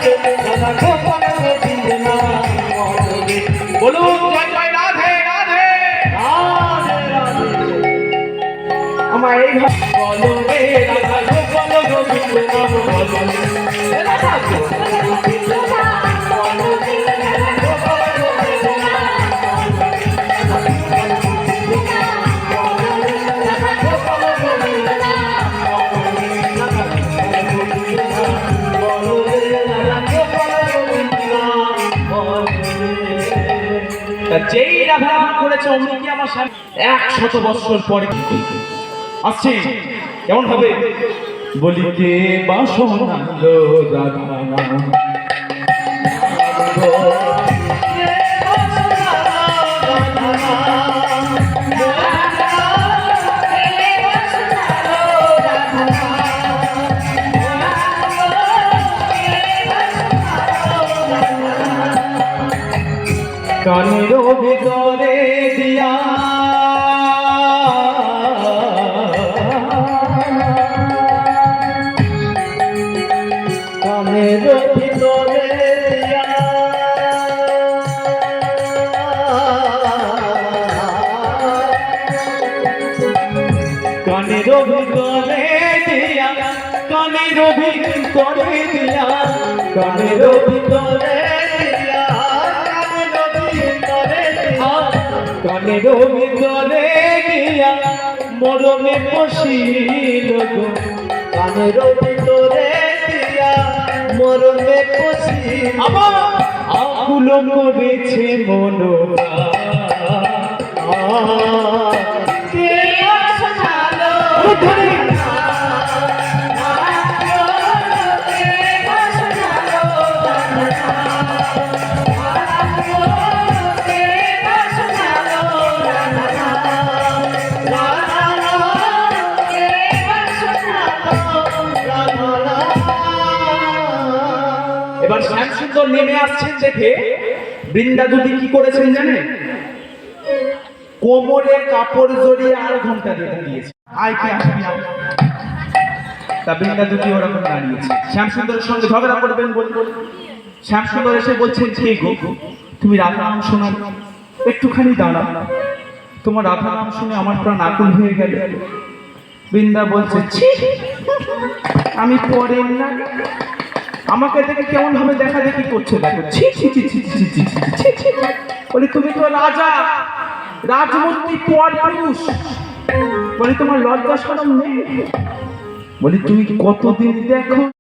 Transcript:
রাধা গোপাল গোবিন্দ নাম মধুরে। বলুন জয় জয় রাধে রাধে রাধে রাধে। আমার এই বলো রে রাধা গোপাল গোবিন্দ নাম মধুরে। রাধা গোপাল গোবিন্দ নাম মধুরে। রাধা গোপাল গোবিন্দ নাম যেই রাধা নাম করেছে অমনি কি আমার স্বামী 100 বছর পরে আসছে কেমন হবে বলি কে বাসনান্দ রাধা নাম কানের ভিতরে দিয়া কানের ভিতরে দিয়া কানের ভিতরে দিয়া কানের ভিতরে দিয়া কানের ভিতরে কানের ভিতরে গিয়া মরমে বসিল গো কানের ভিতরে গিয়া মরমে বসিল আকুল করেছে মনোরা কে শোনালো এবার শ্যামসুন্দর নেমে আসছেন দেখে বৃন্দাবতী কি করেছেন জানেন কোমরে কাপড় জড়িয়ে আর ঘন্টা দিয়ে দিয়েছে আয় কে আসবি তা বৃন্দাবতী ওরকম দাঁড়িয়েছে শ্যামসুন্দরের সঙ্গে ঝগড়া করবেন বলবেন শ্যামসুন্দর এসে বলছেন কে গো তুমি রাধা নাম শোনার একটুখানি দাঁড়াও তোমার রাধা নাম শুনে আমার প্রাণ আকুল হয়ে গেল বৃন্দা বলছে ছি আমি পড়েন না আমাকে দেখে কেমন ভাবে দেখা দেখি করছে দেখো ছি ছি ছি ছি ছি ছি ছি ছি বলি তুমি তো রাজা রাজমন্ত্রী পর পুরুষ বলি তোমার লজ্জা শরম নেই বলি তুমি কতদিন দেখো